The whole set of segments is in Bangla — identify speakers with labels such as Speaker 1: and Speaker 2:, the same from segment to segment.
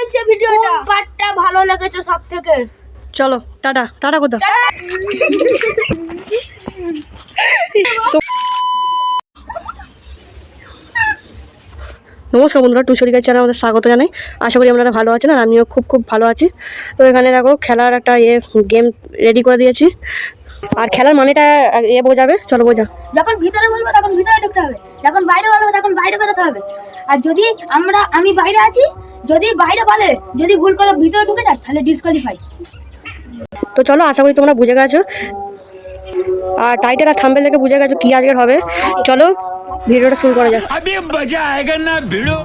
Speaker 1: হয়েছে ভিডিওটা, পার্টটা ভালো লেগেছে সবথেকে।
Speaker 2: চলো টাটা টাটা কোথা। নমস্কার বন্ধুরা, টু শরিকার চ্যানেলে আমাদের স্বাগত জানাই। আশা করি আপনারা ভালো আছেন আর আমিও খুব ভালো আছি। তো এখানে দেখো খেলার একটা গেম রেডি করে দিয়েছি। আর খেলার মানেটা বোঝাবে, চলো বোঝা।
Speaker 1: যখন ভিতরে বলবো তখন ভিতরে ঢুকতে হবে, যখন বাইরে বলবো তখন বাইরে বেরোতে হবে। আর যদি আমি বাইরে আছি, যদি বাইরে বলে, যদি ভুল করে ভিতরে ঢুকে যায় তাহলে ডিসকোয়ালিফাই।
Speaker 2: তো চলো, আশা করি তোমরা বুঝে গেছো আর টাইটেল আর থাম্বনেল দেখে বুঝে গেছো কি আজকের হবে। চলো ভিডিওটা শুরু করা যাক।
Speaker 3: अभी मजा आएगा ना भिड़ो।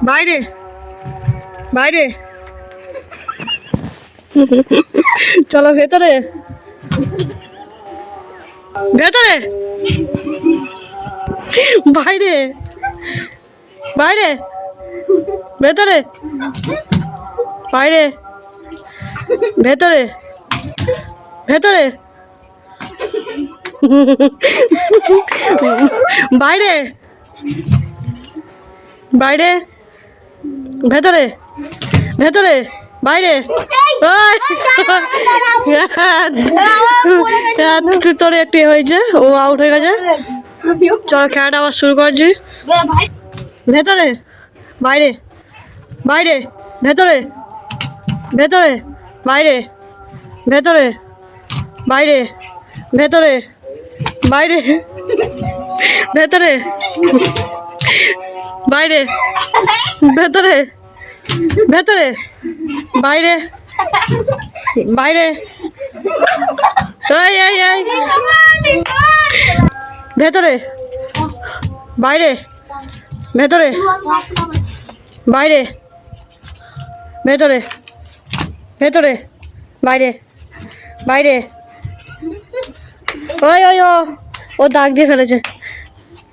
Speaker 2: বাইরে বাইরে চলো ভেতরে ভেতরে বাইরে বাইরে ভেতরে বাইরে ভেতরে ভেতরে বাইরে বাইরে ভেতরে ভেতরে বাইরে। তোর একটি হয়েছে, ও আউট হয়ে গেছে। চল খেলাটা আবার শুরু করছি। ভেতরে বাইরে বাইরে ভেতরে ভেতরে বাইরে ভেতরে বাইরে ভেতরে বাইরে ভেতরে বাইরে ভেতরে ভেতরে বাইরে বাইরে এই এই এই ভেতরে বাইরে ভেতরে বাইরে ভেতরে ভেতরে বাইরে বাইরে। ওই ওই ও দাগ দিয়ে ফেলেছে।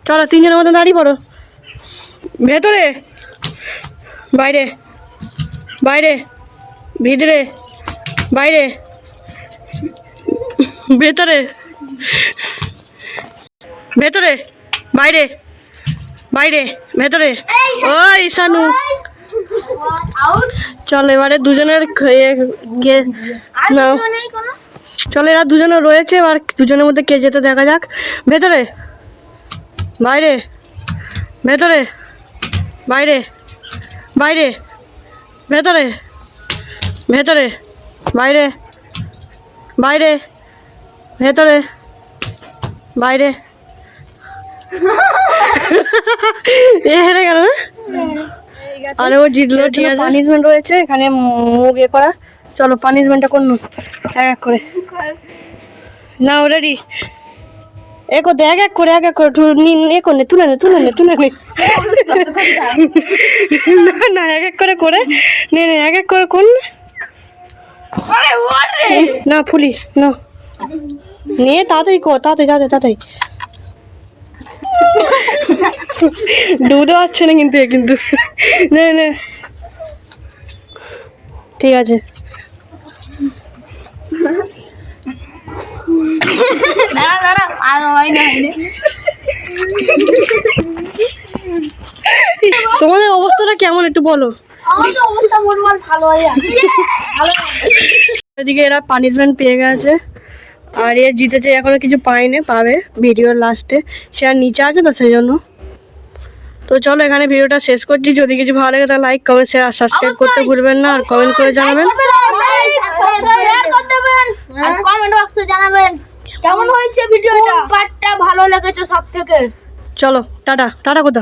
Speaker 2: চলো তিনজনের মধ্যে দাঁড়িয়ে পড়ো। ভেতরে বাইরে বাইরে ভিতরে বাইরে ভেতরে ভেতরে বাইরে বাইরে ভেতরে। ওই শানু চল এবারে দুজনের চলো এরা দুজনে রয়েছে, এবার দুজনের মধ্যে কে যেতে দেখা যাক। ভেতরে বাইরে ভেতরে বাইরে বাইরে ভেতরে ভেতরে বাইরে বাইরে ভেতরে বাইরে। এ হেরে গেল না, আরে ও জিতলো। ঠিক আছে, পানিশমেন্ট রয়েছে এখানে মুখ করা। চলো পানিশমেন্টটা করুন এক এক করে। নাও রেডি, এক এক করে তুলে নে না এক এক করে করে নে এক এক করে কোন না পুলিশ না নিয়ে তাড়াতাড়ি কর, তাড়াতাড়ি ডুবতে পারছে না কিন্তু কিন্তু নে ঠিক আছে। তোমাদের অবস্থাটা কেমন একটু বলো। এদিকে এরা পানিশমেন্ট পেয়ে গেছে আর এ জিতেছে, এখনো কিছু পায়নি, পাবে ভিডিওর লাস্টে। সে আর নিচে আছে তো সেই জন্য। তো চলো এখানে ভিডিওটা শেষ করছি। যদি কিছু ভালো লাগে তাহলে লাইক কমেন্ট শেয়ার আর সাবস্ক্রাইব করতে ভুলবেন না, আর কমেন্ট করে জানাবেন।
Speaker 1: কমেন্ট বক্সে জানাবেন কেমন হয়েছে ভিডিওটা, পার্টটা ভালো লেগেছে সবথেকে।
Speaker 2: চলো টাটা টাটা কোথা।